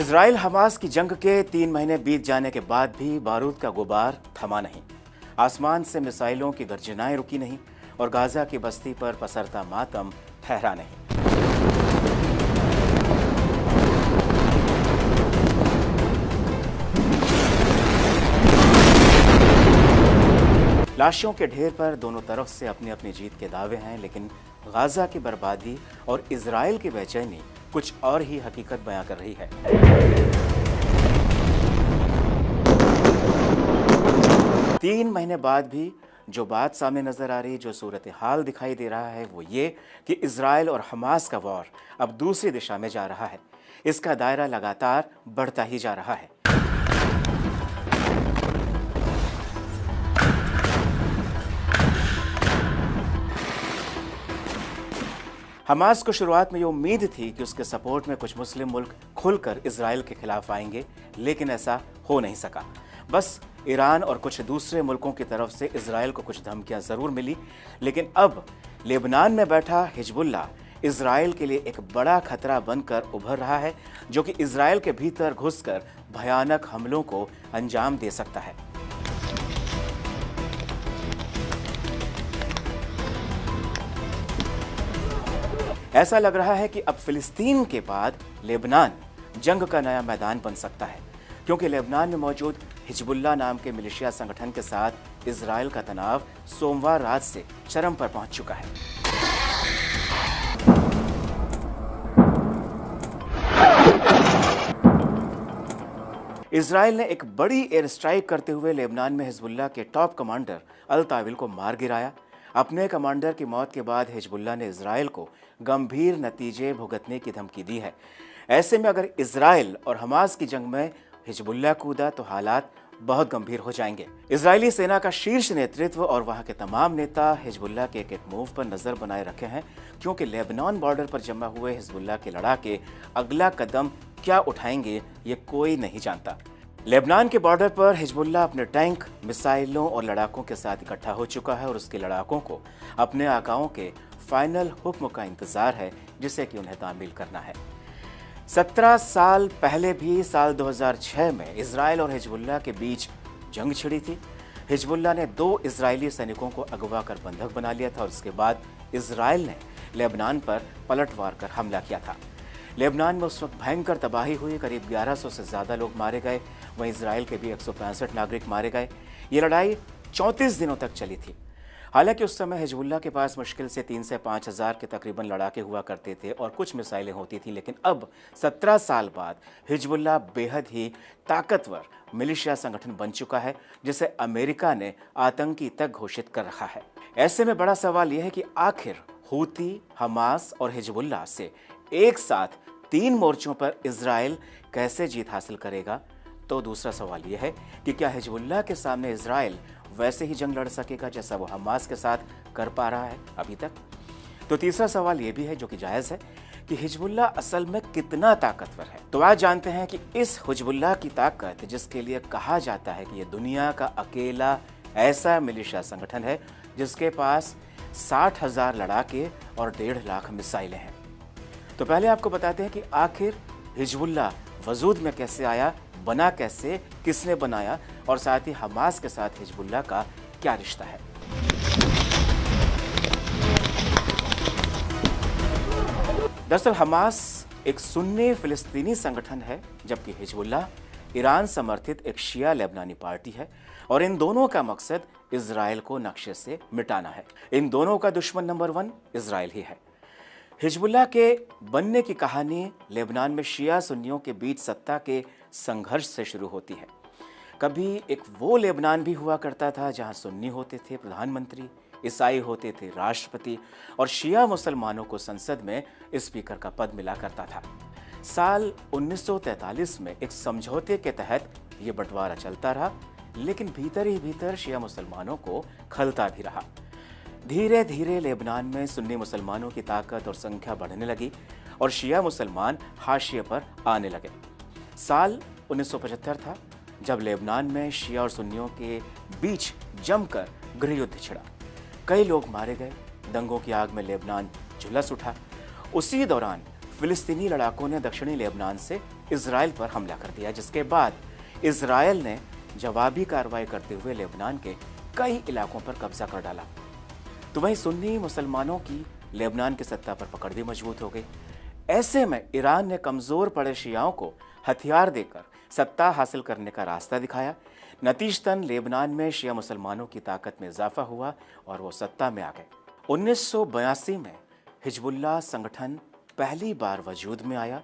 Israel Hamas की जंग के 3 महीने बीत जाने के बाद भी बारूद का गुबार थमा नहीं। आसमान से मिसाइलों की गर्जनाएं रुकी नहीं और गाजा की बस्ती पर पसरता मातम ठहरा नहीं। लाशों के ढेर पर दोनों तरफ से अपनी अपनी जीत के दावे हैं, लेकिन गाजा की बर्बादी और इजराइल की बेचैनी कुछ और ही हकीकत बयां कर रही है। 3 महीने बाद भी जो बात सामने नजर आ रही, जो सूरत हाल दिखाई दे रहा है, वो ये कि इजराइल और हमास का वॉर अब दूसरी दिशा में जा रहा है। इसका दायरा लगातार बढ़ता ही जा रहा है। हमास को शुरुआत में ये उम्मीद थी कि उसके सपोर्ट में कुछ मुस्लिम मुल्क खुलकर इजराइल के खिलाफ आएंगे, लेकिन ऐसा हो नहीं सका। बस ईरान और कुछ दूसरे मुल्कों की तरफ से इजराइल को कुछ धमकियां जरूर मिली, लेकिन अब लेबनान में बैठा हिजबुल्लाह इजराइल के लिए एक बड़ा खतरा बनकर उभर रहा है, जो कि इजराइल के भीतर घुसकर भयानक हमलों को अंजाम दे सकता है। ऐसा लग रहा है कि अब फिलिस्तीन के बाद लेबनान जंग का नया मैदान बन सकता है, क्योंकि लेबनान में मौजूद हिजबुल्लाह नाम के मिलिशिया संगठन के साथ इजराइल का तनाव सोमवार रात से चरम पर पहुंच चुका है। इजराइल ने एक बड़ी एयर स्ट्राइक करते हुए लेबनान में हिजबुल्लाह के टॉप कमांडर अल ताविल को मार गिराया। अपने कमांडर की मौत के बाद हिजबुल्लाह ने इजराइल को गंभीर नतीजे भुगतने की धमकी दी है। ऐसे में अगर इजराइल और हमास की जंग में हिजबुल्लाह कूदा तो हालात बहुत गंभीर हो जाएंगे। इजरायली सेना का शीर्ष नेतृत्व और वहां के तमाम नेता हिजबुल्लाह के एक एक मूव पर नजर बनाए रखे हैं, क्योंकि लेबनान बॉर्डर पर जमा हुए हिजबुल्लाह के लड़ाके अगला कदम क्या उठाएंगे ये कोई नहीं जानता। लेबनान के बॉर्डर पर हिजबुल्लाह अपने टैंक, मिसाइलों और लड़ाकों के साथ इकट्ठा हो चुका है और उसके लड़ाकों को अपने आकाओं के फाइनल हुक्म का इंतजार है, जिसे कि उन्हें तामील करना है। 17 साल पहले भी साल 2006 में इजराइल और हिजबुल्लाह के बीच जंग छिड़ी थी। हिजबुल्लाह ने 2 इजरायली सैनिकों को अगवा कर बंधक बना लिया था और उसके बाद इजराइल ने लेबनान पर पलटवार कर हमला किया था। लेबनान में उस वक्त भयंकर तबाही हुई, करीब 1100 से ज़्यादा लोग मारे गए। वहीं इजराइल के भी 165 नागरिक मारे गए। ये लड़ाई 34 दिनों तक चली थी। हालांकि उस समय हिजबुल्लाह के पास मुश्किल से 3 से 5 हज़ार के तकरीबन लड़ाके हुआ करते थे और कुछ मिसाइलें होती थी, लेकिन अब 17 साल बाद हिजबुल्लाह बेहद ही ताकतवर मिलिशिया संगठन बन चुका है, जिसे अमेरिका ने आतंकी तक घोषित कर रखा है। ऐसे में बड़ा सवाल यह है कि आखिर हूती, हमास और हिजबुल्लाह से एक साथ 3 मोर्चों पर इजराइल कैसे जीत हासिल करेगा? तो दूसरा सवाल यह है कि क्या हिजबुल्लाह के सामने इजराइल वैसे ही जंग लड़ सकेगा जैसा वो हमास के साथ कर पा रहा है अभी तक? तो तीसरा सवाल यह भी है, जो कि जायज है, कि हिजबुल्लाह असल में कितना ताकतवर है। तो आज जानते हैं कि इस हिजबुल्लाह की ताकत, जिसके लिए कहा जाता है कि यह दुनिया का अकेला ऐसा मिलिशिया संगठन है जिसके पास 60,000 लड़ाके और 1.5 लाख मिसाइलें हैं। तो पहले आपको बताते हैं कि आखिर हिजबुल्लाह वजूद में कैसे आया, बना कैसे, किसने बनाया, और साथ ही हमास के साथ हिजबुल्लाह का क्या रिश्ता है। दरअसल हमास एक सुन्नी फिलिस्तीनी संगठन है, जबकि हिजबुल्लाह ईरान समर्थित एक शिया लेबनानी पार्टी है, और इन दोनों का मकसद इजराइल को नक्शे से मिटाना है। इन दोनों का दुश्मन नंबर 1 इजराइल ही है। हिजबुल्लाह के बनने की कहानी लेबनान में शिया सुन्नियों के बीच सत्ता के संघर्ष से शुरू होती है। कभी एक वो लेबनान भी हुआ करता था जहां सुन्नी होते थे प्रधानमंत्री, ईसाई होते थे राष्ट्रपति, और शिया मुसलमानों को संसद में स्पीकर का पद मिला करता था। साल 1943 में एक समझौते के तहत ये बंटवारा चलता रहा, लेकिन भीतर ही भीतर शिया मुसलमानों को खलता भी रहा। धीरे धीरे लेबनान में सुन्नी मुसलमानों की ताकत और संख्या बढ़ने लगी और शिया मुसलमान हाशिए पर आने लगे। साल 1975 था जब लेबनान में शिया और सुन्नियों के बीच जमकर गृह युद्ध छिड़ा। कई लोग मारे गए, दंगों की आग में लेबनान झुलस उठा। उसी दौरान फिलिस्तीनी लड़ाकों ने दक्षिणी लेबनान से इजराइल पर हमला कर दिया, जिसके बाद इजराइल ने जवाबी कार्रवाई करते हुए लेबनान के कई इलाकों पर कब्जा कर डाला। तो वहीं सुन्नी मुसलमानों की लेबनान की सत्ता पर पकड़ भी मजबूत हो गई। ऐसे में ईरान ने कमजोर पड़े शियाओं को हथियार देकर सत्ता हासिल करने का रास्ता दिखाया। नतीजतन लेबनान में शिया मुसलमानों की ताकत में इजाफा हुआ और वो सत्ता में आ गए। 1982 में हिजबुल्लाह संगठन पहली बार वजूद में आया।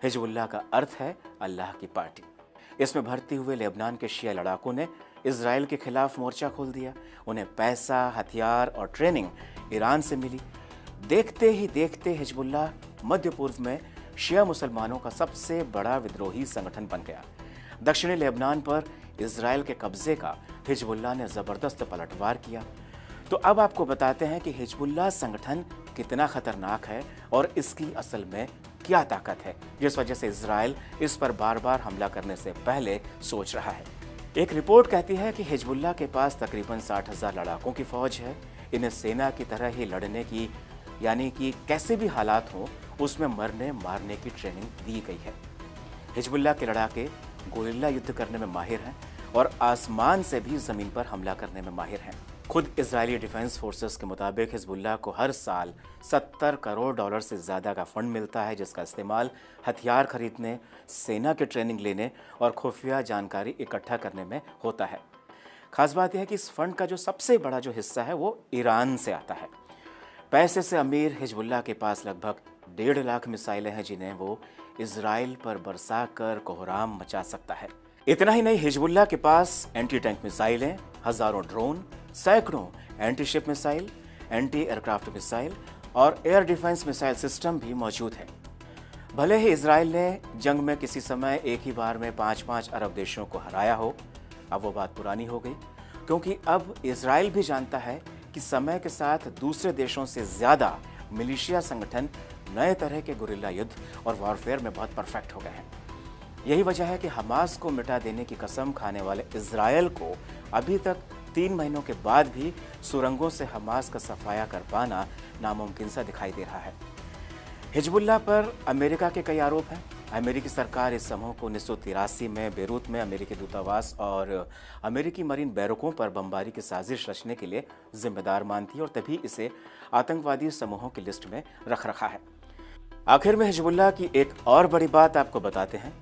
हिजबुल्लाह का अर्थ है अल्लाह की पार्टी। इसमें भर्ती हुए लेबनान के शिया लड़ाकों ने इजराइल के खिलाफ मोर्चा खोल दिया। उन्हें पैसा, हथियार और ट्रेनिंग ईरान से मिली। देखते ही देखते हिजबुल्लाह मध्य पूर्व में शिया मुसलमानों का सबसे बड़ा विद्रोही संगठन बन गया। दक्षिणी लेबनान पर इजराइल के कब्जे का हिजबुल्लाह ने ज़बरदस्त पलटवार किया। तो अब आपको बताते हैं कि हिजबुल्लाह संगठन कितना खतरनाक है और इसकी असल में क्या ताकत है, जिस वजह से इजराइल इस पर बार बार हमला करने से पहले सोच रहा है। एक रिपोर्ट कहती है कि हिजबुल्लाह के पास तकरीबन 60,000 लड़ाकों की फौज है। इन्हें सेना की तरह ही लड़ने की, यानी कि कैसे भी हालात हो उसमें मरने मारने की ट्रेनिंग दी गई है। हिजबुल्लाह के लड़ाके गोरिल्ला युद्ध करने में माहिर हैं और आसमान से भी ज़मीन पर हमला करने में माहिर हैं। खुद इजरायली डिफेंस फोर्सेस के मुताबिक हिजबुल्लाह को हर साल $70 करोड़ से ज़्यादा का फंड मिलता है, जिसका इस्तेमाल हथियार खरीदने, सेना की ट्रेनिंग लेने और खुफिया जानकारी इकट्ठा करने में होता है। खास बात यह है कि इस फंड का जो सबसे बड़ा जो हिस्सा है वो ईरान से आता है। पैसे से अमीर हिजबुल्लाह के पास लगभग 1.5 लाख मिसाइलें हैं, जिन्हें वो इजराइल पर बरसा कर कोहराम मचा सकता है। इतना ही नहीं, हिजबुल्लाह के पास एंटी टैंक मिसाइलें, हजारों ड्रोन, सैकड़ों anti ship missile, anti aircraft missile और एयर डिफेंस मिसाइल सिस्टम भी मौजूद है। भले ही इजराइल ने जंग में किसी समय एक ही बार में 5-5 अरब देशों को हराया हो, अब वो बात पुरानी हो गई, क्योंकि अब इजराइल भी जानता है कि समय के साथ दूसरे देशों से ज़्यादा मिलिशिया संगठन नए तरह के गुरिल्ला युद्ध और वॉरफेयर में बहुत परफेक्ट हो गए हैं। यही वजह है कि हमास को मिटा देने की कसम खाने वाले इजराइल को अभी तक 3 महीनों के बाद भी सुरंगों से हमास का सफाया कर पाना नामुमकिन सा दिखाई दे रहा है। हिजबुल्लाह पर अमेरिका के कई आरोप हैं। अमेरिकी सरकार इस समूह को 1983 में बेरूत में अमेरिकी दूतावास और अमेरिकी मरीन बैरकों पर बमबारी की साजिश रचने के लिए जिम्मेदार मानती है और तभी इसे आतंकवादी समूहों की लिस्ट में रख रखा है। आखिर में हिजबुल्लाह की एक और बड़ी बात आपको बताते हैं।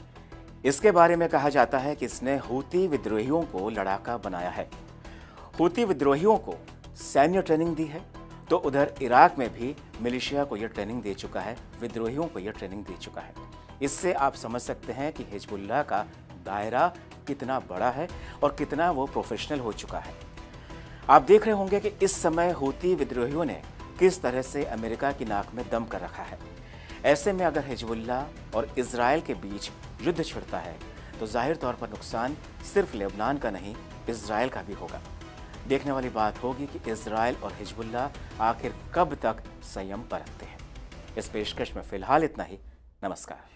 इसके बारे में कहा जाता है कि इसने हूती विद्रोहियों को लड़ाका बनाया है। हूती विद्रोहियों को सैन्य ट्रेनिंग दी है, तो उधर इराक में भी मिलिशिया को यह ट्रेनिंग दे चुका है, विद्रोहियों को यह ट्रेनिंग दे चुका है। इससे आप समझ सकते हैं कि हिजबुल्लाह का दायरा कितना बड़ा है और कितना वो प्रोफेशनल हो चुका है। आप देख रहे होंगे कि इस समय हूती विद्रोहियों ने किस तरह से अमेरिका की नाक में दम कर रखा है। ऐसे में अगर हिजबुल्लाह और इजराइल के बीच युद्ध छिड़ता है तो जाहिर तौर पर नुकसान सिर्फ लेबनान का नहीं, इजराइल का भी होगा। देखने वाली बात होगी कि इजराइल और हिजबुल्लाह आखिर कब तक संयम बरतते हैं। इस पेशकश में फिलहाल इतना ही। नमस्कार।